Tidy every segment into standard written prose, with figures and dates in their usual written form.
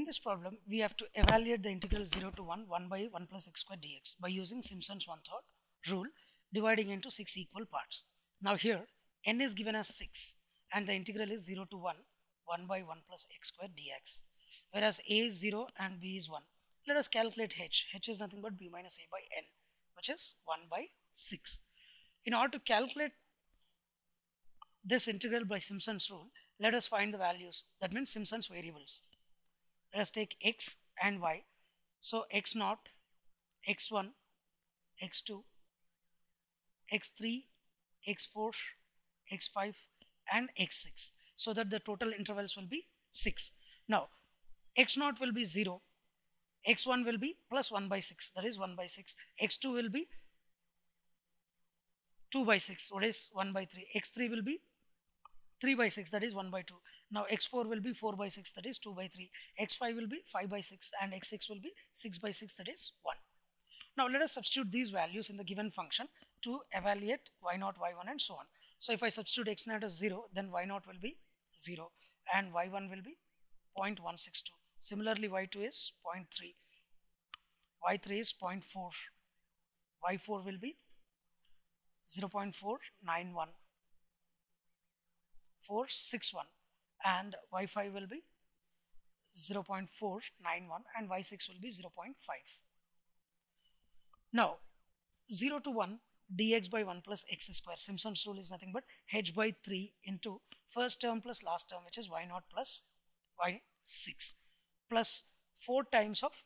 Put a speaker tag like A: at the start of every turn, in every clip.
A: In this problem, we have to evaluate the integral 0 to 1 by 1 plus x squared dx by using Simpson's one-third rule, dividing into 6 equal parts. Now here, n is given as 6 and the integral is 0 to 1 by 1 plus x squared dx, whereas a is 0 and b is 1. Let us calculate h. h is nothing but b minus a by n, which is 1 by 6. In order to calculate this integral by Simpson's rule, let us find the values, that means Simpson's variables. Let us take x and y. So x0, x1, x2, x3, x4, x5 and x6, so that the total intervals will be 6. Now x0 will be 0, x1 will be plus 1 by 6, that is 1 by 6, x2 will be 2 by 6, what is 1 by 3, x3 will be 3 by 6, that is 1 by 2. Now x4 will be 4 by 6, that is 2 by 3. x5 will be 5 by 6 and x6 will be 6 by 6, that is 1. Now let us substitute these values in the given function to evaluate y0, y1 and so on. So if I substitute x0 as 0, then y0 will be 0 and y1 will be 0.162. Similarly y2 is 0.3, y3 is 0.4, y4 will be 0.491, 461 and y5 will be 0.491 and y6 will be 0.5. Now 0 to 1 dx by 1 plus x square, Simpson's rule is nothing but h by 3 into first term plus last term, which is y0 plus y6 plus 4 times of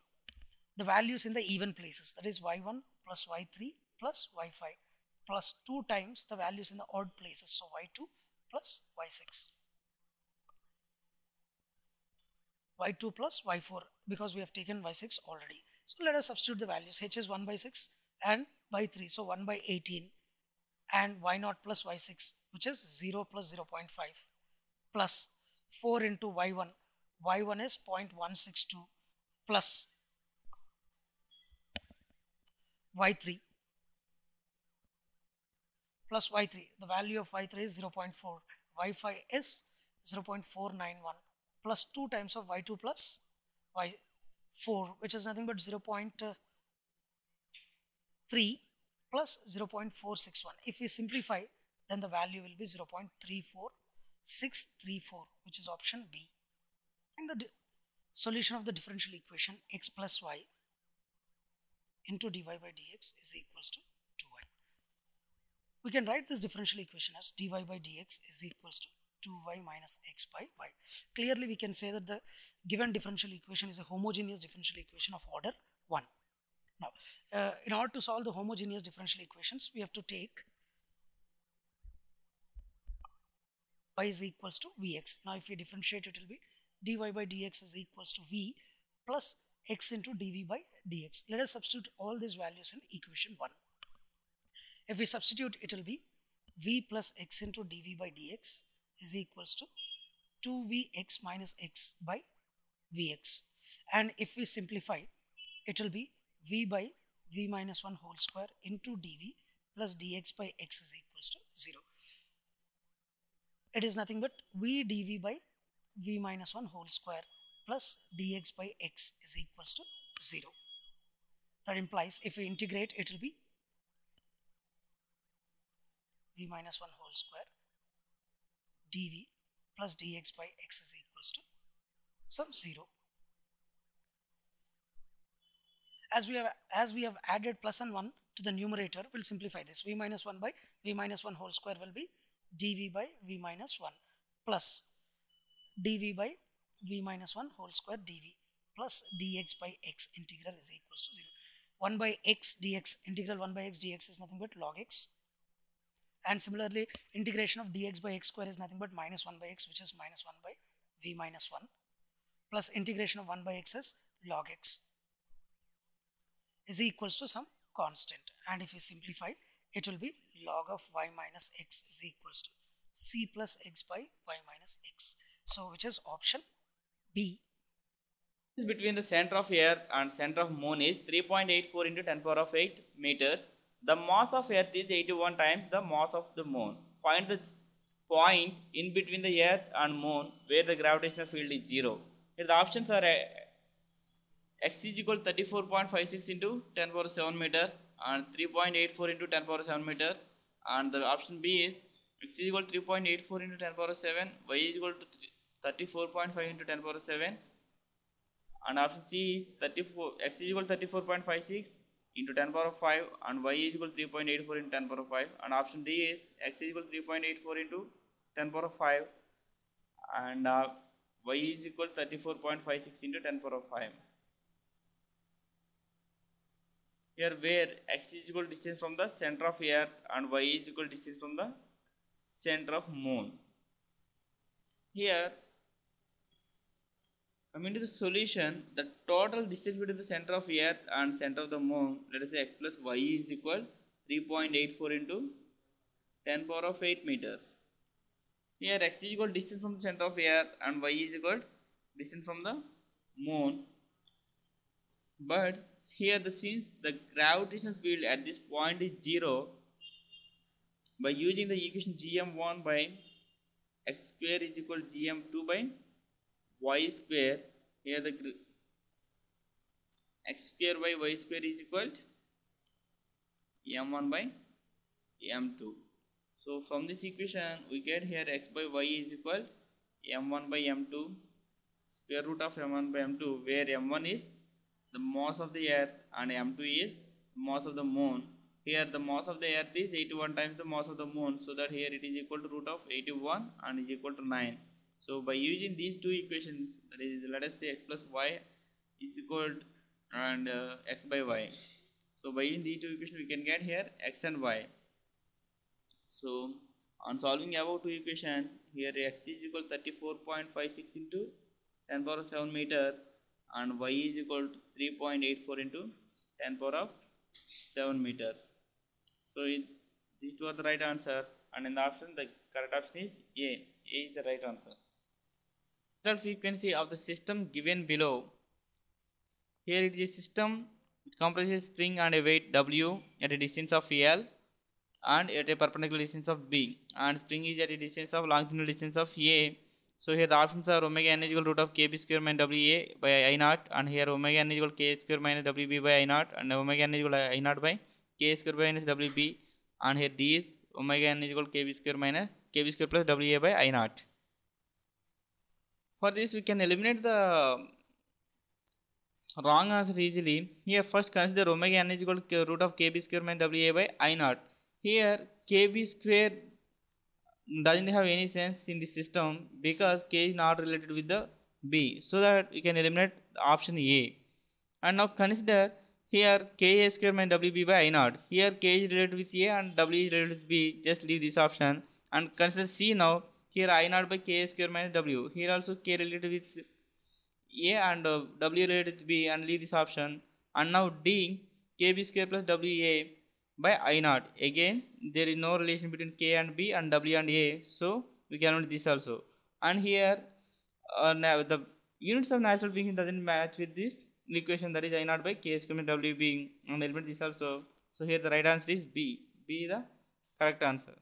A: the values in the even places, that is y1 plus y3 plus y5 plus 2 times the values in the odd places, so y2 plus y6, y2 plus y4, because we have taken y6 already. So let us substitute the values. H is 1 by 6 and by 3, so 1 by 18, and y0 plus y6, which is 0 plus 0.5 plus 4 into y1, y1 is 0.162 plus y3 plus y3, the value of y3 is 0.4, y5 is 0.491 plus 2 times of y2 plus y4, which is nothing but 0.3 plus 0.461. If we simplify, then the value will be 0.34634, which is option B. And the solution of the differential equation x plus y into dy by dx is equals to 2y. We can write this differential equation as dy by dx is equals to 2y minus x by y. Clearly we can say that the given differential equation is a homogeneous differential equation of order 1. Now in order to solve the homogeneous differential equations, we have to take y is equals to vx. Now if we differentiate, it will be dy by dx is equals to v plus x into dv by dx. Let us substitute all these values in equation 1. If we substitute, it will be v plus x into dv by dx is equals to 2vx minus x by vx. And if we simplify, it will be v by v minus 1 whole square into dv plus dx by x is equals to 0. It is nothing but v dv by v minus 1 whole square plus dx by x is equals to 0. That implies if we integrate, it will be v minus 1 whole square dv plus dx by x is equals to some 0. As we have added plus and 1 to the numerator, we'll simplify this. V minus 1 by v minus 1 whole square will be dv by v minus 1 plus dv by v minus 1 whole square dv plus dx by x integral is equals to 0. 1 by x dx, integral 1 by x dx is nothing but log x. And similarly, integration of dx by x square is nothing but minus 1 by x, which is minus 1 by v minus 1 plus integration of 1 by x is log x is equals to some constant. And if we simplify, it will be log of y minus x is equals to c plus x by y minus x. So which is option B.
B: Between the center of Earth and center of Moon is 3.84 into 10 power of 8 meters. The mass of Earth is 81 times the mass of the Moon. Find the point in between the Earth and Moon where the gravitational field is 0. Here the options are x is equal to 34.56 into 10 power 7 meter and 3.84 into 10 power 7 meter, and the option B is x is equal to 3.84 into 10 power 7, y is equal to 34.5 into 10 power 7, and option C is 34, x is equal to 34.56 into 10 power 5 and y is equal to 3.84 into 10 power 5, and option D is x is equal to 3.84 into 10 power 5 and y is equal to 34.56 into 10 power 5. Here where x is equal to distance from the center of earth and y is equal to distance from the center of moon. Here coming to the solution, the total distance between the center of earth and center of the moon, let us say x plus y is equal 3.84 into 10 power of 8 meters. Here x is equal to distance from the center of earth and y is equal to distance from the moon. But here since the gravitational field at this point is 0, by using the equation gm1 by x square is equal to gm2 by y square, here the x square by y square is equal to m1 by m2. So from this equation we get here x by y is equal to m1 by m2 square root of m1 by m2, where m1 is the mass of the earth and m2 is mass of the moon. Here the mass of the earth is 81 times the mass of the moon, so that here it is equal to root of 81 and is equal to 9. So by using these two equations, that is, let us say x plus y is equal to and x by y. So by using these two equations we can get here x and y. So on solving above two equation, here x is equal to 34.56 into 10 power of 7 meter and y is equal to 3.84 into 10 power of 7 meters. So these two are the right answer, and in the option the correct option is A. A is the right answer. Total frequency of the system given below. Here it is a system, it comprises spring and a weight W at a distance of L and at a perpendicular distance of B, and spring is at a distance of longitudinal distance of A. So here the options are omega n is equal to root of kb square minus WA by I naught, and here omega n is equal to k square minus WB by I naught, and omega n is equal to I naught by k square minus WB, and here D is omega n is equal to kb square minus kb square plus WA by I naught. For this we can eliminate the wrong answer easily. Here first consider omega n is equal to root of kb square minus WA by I naught. Here kb square doesn't have any sense in the system because k is not related with the b, so that we can eliminate option A. And now consider here ka square minus wb by I naught. Here k is related with a and w is related with b, just leave this option. And consider C now. Here I naught by k square minus w. Here also k related with a and w related with b, and leave this option. And now D kb square plus wa by I naught. Again there is no relation between k and b and w and a, so we can eliminate this also. And here now the units of natural being doesn't match with this equation, that is I naught by k square minus w being, and eliminate this also. So here the right answer is B. B is the correct answer.